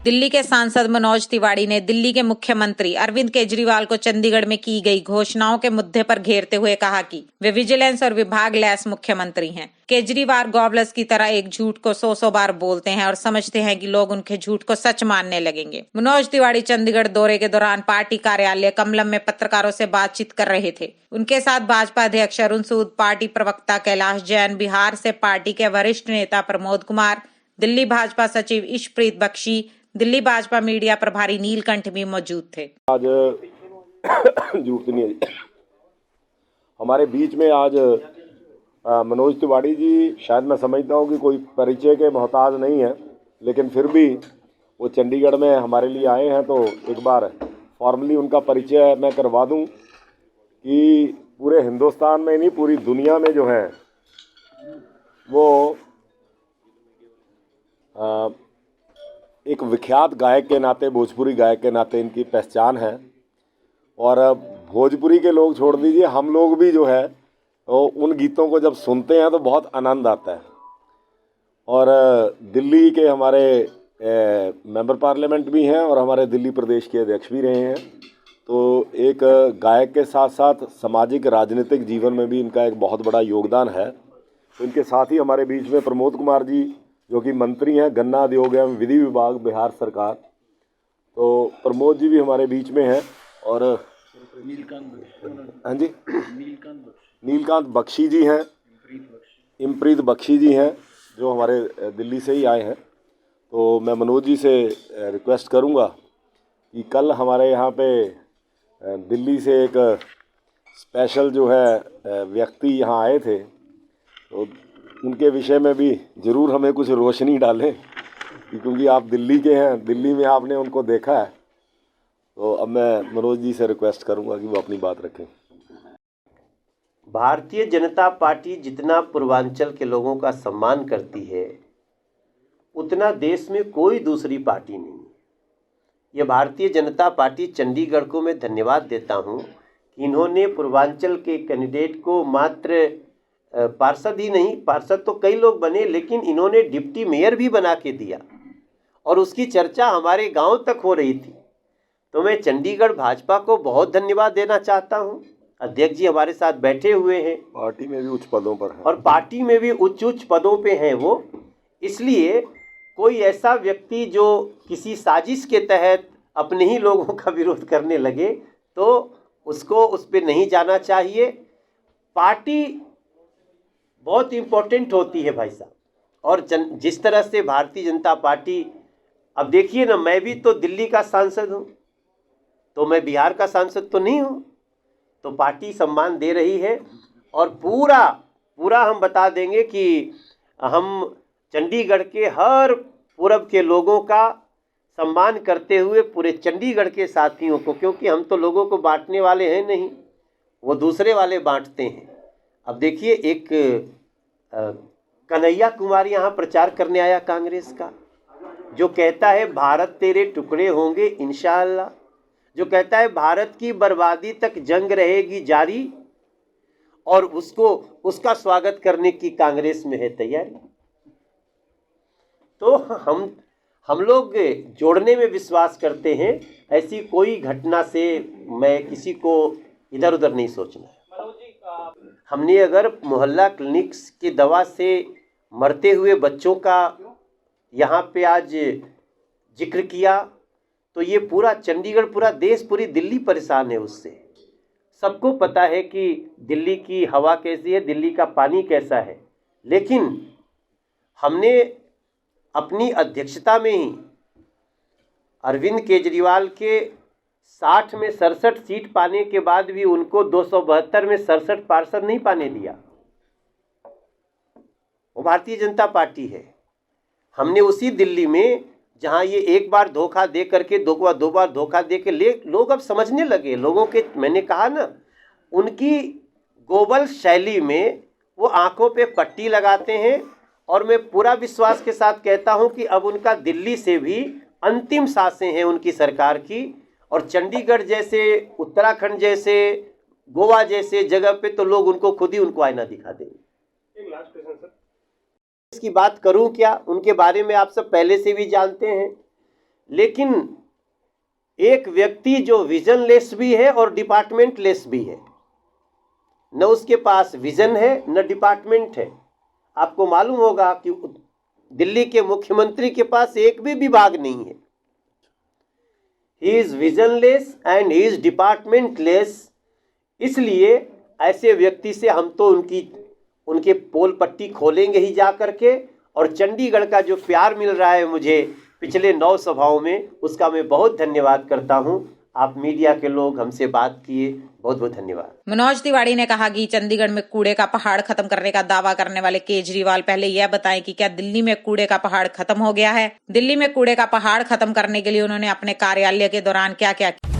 दिल्ली के सांसद मनोज तिवारी ने दिल्ली के मुख्यमंत्री अरविंद केजरीवाल को चंडीगढ़ में की गई घोषणाओं के मुद्दे पर घेरते हुए कहा कि वे विजिलेंस और विभाग लैस मुख्यमंत्री हैं। केजरीवाल गॉबल्स की तरह एक झूठ को 100 बार बोलते हैं और समझते हैं कि लोग उनके झूठ को सच मानने लगेंगे। मनोज तिवारी चंडीगढ़ दौरे के दौरान पार्टी कार्यालय कमलम में पत्रकारों से बातचीत कर रहे थे। उनके साथ भाजपा अध्यक्ष अरुण सूद, पार्टी प्रवक्ता कैलाश जैन, बिहार से पार्टी के वरिष्ठ नेता प्रमोद कुमार, दिल्ली भाजपा सचिव इशप्रीत बख्शी, दिल्ली भाजपा मीडिया प्रभारी नीलकंठ भी मौजूद थे। आज झूठ नहीं है हमारे बीच में। आज मनोज तिवारी जी, शायद मैं समझता हूँ कि कोई परिचय के मोहताज नहीं है, लेकिन फिर भी वो चंडीगढ़ में हमारे लिए आए हैं, तो एक बार फॉर्मली उनका परिचय मैं करवा दूं कि पूरे हिंदुस्तान में नहीं, पूरी दुनिया में जो है वो एक विख्यात गायक के नाते, भोजपुरी गायक के नाते इनकी पहचान है। और भोजपुरी के लोग छोड़ दीजिए, हम लोग भी जो है तो उन गीतों को जब सुनते हैं तो बहुत आनंद आता है। और दिल्ली के हमारे मेंबर पार्लियामेंट भी हैं और हमारे दिल्ली प्रदेश के अध्यक्ष भी रहे हैं, तो एक गायक के साथ साथ सामाजिक राजनीतिक जीवन में भी इनका एक बहुत बड़ा योगदान है। तो इनके साथ ही हमारे बीच में प्रमोद कुमार जी, जो कि मंत्री हैं गन्ना उद्योग एवं विधि विभाग, बिहार सरकार, तो प्रमोद जी भी हमारे बीच में हैं। और हाँ जी, नीलकांत बख्शी जी हैं, इमप्रीत बख्शी जी हैं, जो हमारे दिल्ली से ही आए हैं। तो मैं मनोज जी से रिक्वेस्ट करूंगा कि कल हमारे यहाँ पे दिल्ली से एक स्पेशल जो है व्यक्ति यहाँ आए थे, तो उनके विषय में भी ज़रूर हमें कुछ रोशनी डालें, क्योंकि आप दिल्ली के हैं, दिल्ली में आपने उनको देखा है। तो अब मैं मनोज जी से रिक्वेस्ट करूंगा कि वो अपनी बात रखें। भारतीय जनता पार्टी जितना पूर्वांचल के लोगों का सम्मान करती है, उतना देश में कोई दूसरी पार्टी नहीं है। ये भारतीय जनता पार्टी चंडीगढ़ को मैं धन्यवाद देता हूँ कि इन्होंने पूर्वांचल के कैंडिडेट को मात्र पार्षद ही नहीं, पार्षद तो कई लोग बने, लेकिन इन्होंने डिप्टी मेयर भी बना के दिया और उसकी चर्चा हमारे गांव तक हो रही थी। तो मैं चंडीगढ़ भाजपा को बहुत धन्यवाद देना चाहता हूं। अध्यक्ष जी हमारे साथ बैठे हुए हैं, पार्टी में भी उच्च पदों पर हैं और पार्टी में भी उच्च पदों पे हैं वो। इसलिए कोई ऐसा व्यक्ति जो किसी साजिश के तहत अपने ही लोगों का विरोध करने लगे, तो उसको उस पर नहीं जाना चाहिए। पार्टी बहुत इम्पोर्टेंट होती है भाई साहब। और जिस तरह से भारतीय जनता पार्टी, अब देखिए ना, मैं भी तो दिल्ली का सांसद हूँ, तो मैं बिहार का सांसद तो नहीं हूँ। तो पार्टी सम्मान दे रही है और पूरा हम बता देंगे कि हम चंडीगढ़ के हर पूरब के लोगों का सम्मान करते हुए पूरे चंडीगढ़ के साथियों को, क्योंकि हम तो लोगों को बांटने वाले हैं नहीं, वो दूसरे वाले बांटते हैं। अब देखिए, एक कन्हैया कुमार यहाँ प्रचार करने आया कांग्रेस का, जो कहता है भारत तेरे टुकड़े होंगे इंशाअल्लाह, जो कहता है भारत की बर्बादी तक जंग रहेगी जारी, और उसका स्वागत करने की कांग्रेस में है तैयारी। तो हम लोग जोड़ने में विश्वास करते हैं। ऐसी कोई घटना से मैं किसी को इधर उधर नहीं सोचना है। हमने अगर मोहल्ला क्लिनिक्स की दवा से मरते हुए बच्चों का यहाँ पे आज जिक्र किया, तो ये पूरा चंडीगढ़, पूरा देश, पूरी दिल्ली परेशान है उससे। सबको पता है कि दिल्ली की हवा कैसी है, दिल्ली का पानी कैसा है, लेकिन हमने अपनी अध्यक्षता में ही अरविंद केजरीवाल के 60 में 67 सीट पाने के बाद भी उनको 272 में 67 पार्षद नहीं पाने दिया। वो भारतीय जनता पार्टी है। हमने उसी दिल्ली में, जहां ये एक बार धोखा दे करके दो बार धोखा दे के लोग अब समझने लगे, लोगों के, मैंने कहा ना, उनकी ग्लोबल शैली में वो आंखों पे पट्टी लगाते हैं। और मैं पूरा विश्वास के साथ कहता हूं कि अब उनका दिल्ली से भी अंतिम सांसें हैं उनकी सरकार की। और चंडीगढ़ जैसे, उत्तराखंड जैसे, गोवा जैसे जगह पे तो लोग उनको खुद ही उनको आईना दिखा देंगे। एक लास्ट क्वेश्चन सर, इसकी बात करूं क्या, उनके बारे में आप सब पहले से भी जानते हैं। लेकिन एक व्यक्ति जो विजनलेस भी है और डिपार्टमेंटलेस भी है, न उसके पास विजन है न डिपार्टमेंट है। आपको मालूम होगा कि दिल्ली के मुख्यमंत्री के पास एक भी विभाग नहीं है। He is visionless and he is departmentless. इसलिए ऐसे व्यक्ति से हम तो उनके पोल पट्टी खोलेंगे ही जा करके। और चंडीगढ़ का जो प्यार मिल रहा है मुझे पिछले 9 सभाओं में, उसका मैं बहुत धन्यवाद करता हूं। आप मीडिया के लोग हमसे बात किए, बहुत बहुत धन्यवाद। मनोज तिवारी ने कहा कि चंडीगढ़ में कूड़े का पहाड़ खत्म करने का दावा करने वाले केजरीवाल पहले यह बताएं कि क्या दिल्ली में कूड़े का पहाड़ खत्म हो गया है। दिल्ली में कूड़े का पहाड़ खत्म करने के लिए उन्होंने अपने कार्यालय के दौरान क्या क्या किया।